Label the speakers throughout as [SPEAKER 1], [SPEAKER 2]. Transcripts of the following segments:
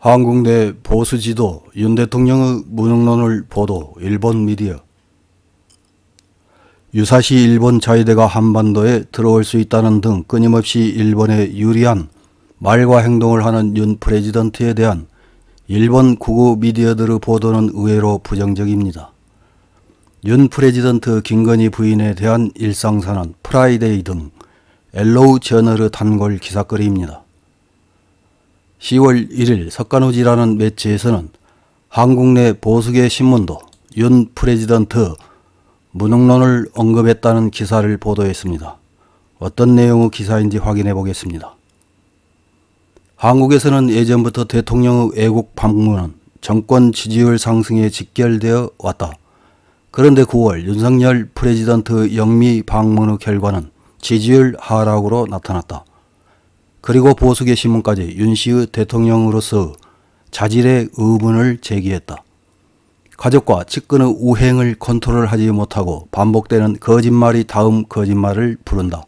[SPEAKER 1] 한국 내 보수 지도 윤 대통령의 무능론을 보도 일본 미디어. 유사시 일본 자위대가 한반도에 들어올 수 있다는 등 끊임없이 일본에 유리한 말과 행동을 하는 윤 프레지던트에 대한 일본 국우 미디어들의 보도는 의외로 부정적입니다. 윤 프레지던트 김건희 부인에 대한 일상사는 프라이데이 등 엘로우 저널의 단골 기사거리입니다. 10월 1일 석간호지라는 매체에서는 한국 내 보수계 신문도 윤 프레지던트 무능론을 언급했다는 기사를 보도했습니다. 어떤 내용의 기사인지 확인해 보겠습니다. 한국에서는 예전부터 대통령의 외국 방문은 정권 지지율 상승에 직결되어 왔다. 그런데 9월 윤석열 프레지던트 영미 방문의 결과는 지지율 하락으로 나타났다. 그리고 보수계 신문까지 윤 씨의 대통령으로서 자질의 의문을 제기했다. 가족과 측근의 우행을 컨트롤하지 못하고 반복되는 거짓말이 다음 거짓말을 부른다.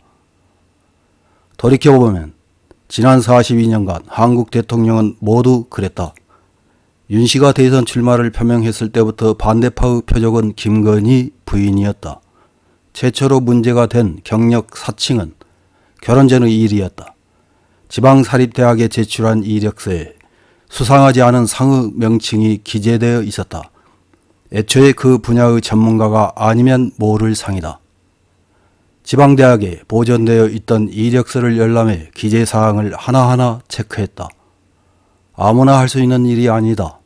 [SPEAKER 1] 돌이켜보면 지난 42년간 한국 대통령은 모두 그랬다. 윤 씨가 대선 출마를 표명했을 때부터 반대파의 표적은 김건희 부인이었다. 최초로 문제가 된 경력 사칭은 결혼 전의 일이었다. 지방사립대학에 제출한 이력서에 수상하지 않은 상의 명칭이 기재되어 있었다. 애초에 그 분야의 전문가가 아니면 모를 상이다. 지방대학에 보존되어 있던 이력서를 열람해 기재사항을 하나하나 체크했다. 아무나 할 수 있는 일이 아니다.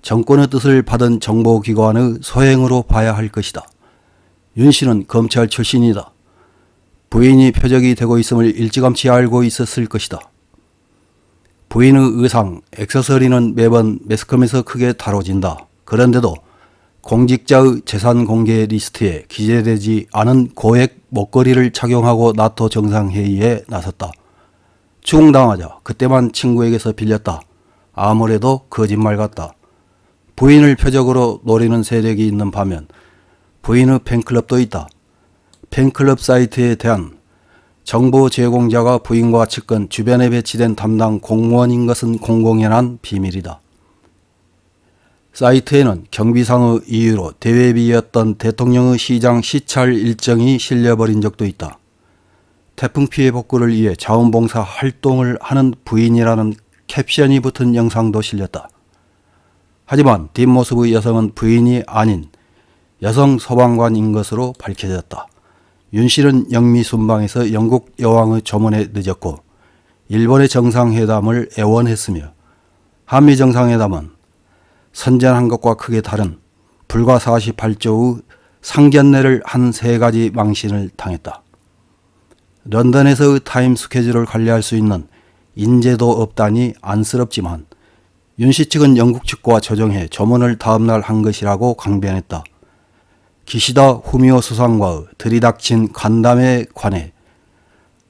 [SPEAKER 1] 정권의 뜻을 받은 정보기관의 소행으로 봐야 할 것이다. 윤 씨는 검찰 출신이다. 부인이 표적이 되고 있음을 일찌감치 알고 있었을 것이다. 부인의 의상, 액세서리는 매번 매스컴에서 크게 다뤄진다. 그런데도 공직자의 재산 공개 리스트에 기재되지 않은 고액 목걸이를 착용하고 나토 정상회의에 나섰다. 추궁당하자 그때만 친구에게서 빌렸다. 아무래도 거짓말 같다. 부인을 표적으로 노리는 세력이 있는 반면 부인의 팬클럽도 있다. 팬클럽 사이트에 대한 정보 제공자가 부인과 측근 주변에 배치된 담당 공무원인 것은 공공연한 비밀이다. 사이트에는 경비상의 이유로 대회비였던 대통령의 시장 시찰 일정이 실려버린 적도 있다. 태풍 피해 복구를 위해 자원봉사 활동을 하는 부인이라는 캡션이 붙은 영상도 실렸다. 하지만 뒷모습의 여성은 부인이 아닌 여성 소방관인 것으로 밝혀졌다. 윤 씨는 영미 순방에서 영국 여왕의 조문에 늦었고 일본의 정상회담을 애원했으며 한미 정상회담은 선전한 것과 크게 다른 불과 48조의 상견례를 한 3가지 망신을 당했다. 런던에서의 타임 스케줄을 관리할 수 있는 인재도 없다니 안쓰럽지만 윤 씨 측은 영국 측과 조정해 조문을 다음날 한 것이라고 강변했다. 기시다 후미오 수상과의 들이닥친 간담회에 관해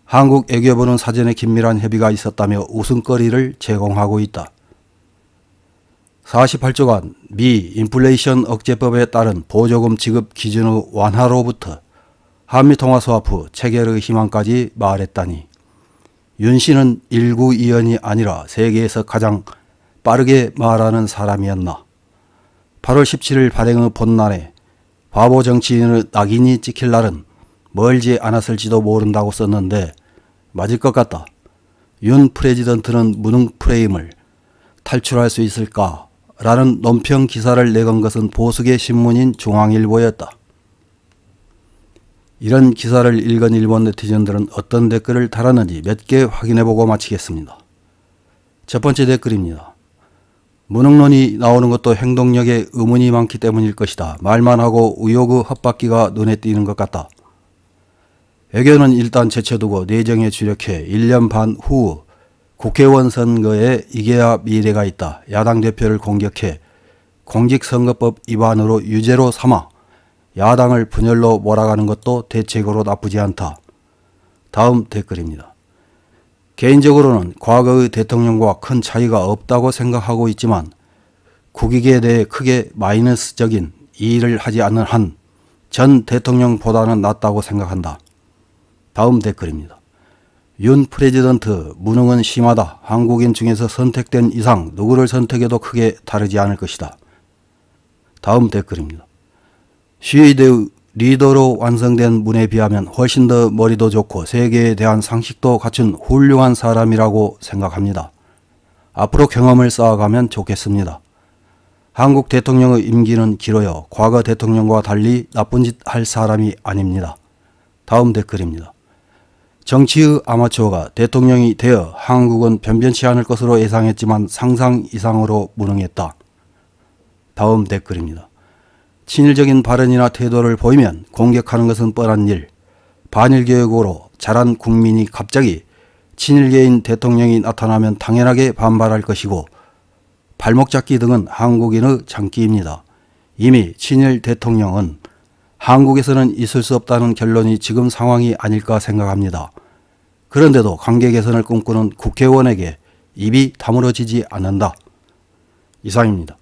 [SPEAKER 1] 한국 외교부는 사전에 긴밀한 협의가 있었다며 웃음거리를 제공하고 있다. 48조간 미 인플레이션 억제법에 따른 보조금 지급 기준의 완화로부터 한미통화수합후 체결의 희망까지 말했다니 윤 씨는 일구이연이 아니라 세계에서 가장 빠르게 말하는 사람이었나. 8월 17일 발행의 본란에 바보 정치인의 낙인이 찍힐 날은 멀지 않았을지도 모른다고 썼는데 맞을 것 같다. 윤 프레지던트는 무능 프레임을 탈출할 수 있을까? 라는 논평 기사를 내건 것은 보수계 신문인 중앙일보였다. 이런 기사를 읽은 일본 네티즌들은 어떤 댓글을 달았는지 몇 개 확인해보고 마치겠습니다. 첫 번째 댓글입니다. 무능론이 나오는 것도 행동력에 의문이 많기 때문일 것이다. 말만 하고 의혹의 헛바퀴가 눈에 띄는 것 같다. 외교는 일단 제쳐두고 내정에 주력해 1년 반 후 국회의원 선거에 이겨야 미래가 있다. 야당 대표를 공격해 공직선거법 위반으로 유죄로 삼아 야당을 분열로 몰아가는 것도 대책으로 나쁘지 않다. 다음 댓글입니다. 개인적으로는 과거의 대통령과 큰 차이가 없다고 생각하고 있지만 국익에 대해 크게 마이너스적인 일을 하지 않는 한 전 대통령보다는 낫다고 생각한다. 다음 댓글입니다. 윤 프레지던트 무능은 심하다. 한국인 중에서 선택된 이상 누구를 선택해도 크게 다르지 않을 것이다. 다음 댓글입니다. 시위대의 리더로 완성된 문에 비하면 훨씬 더 머리도 좋고 세계에 대한 상식도 갖춘 훌륭한 사람이라고 생각합니다. 앞으로 경험을 쌓아가면 좋겠습니다. 한국 대통령의 임기는 길어요. 과거 대통령과 달리 나쁜 짓 할 사람이 아닙니다. 다음 댓글입니다. 정치의 아마추어가 대통령이 되어 한국은 변변치 않을 것으로 예상했지만 상상 이상으로 무능했다. 다음 댓글입니다. 친일적인 발언이나 태도를 보이면 공격하는 것은 뻔한 일. 반일교육으로 자란 국민이 갑자기 친일계인 대통령이 나타나면 당연하게 반발할 것이고 발목 잡기 등은 한국인의 장기입니다. 이미 친일 대통령은 한국에서는 있을 수 없다는 결론이 지금 상황이 아닐까 생각합니다. 그런데도 관계 개선을 꿈꾸는 국회의원에게 입이 다물어지지 않는다. 이상입니다.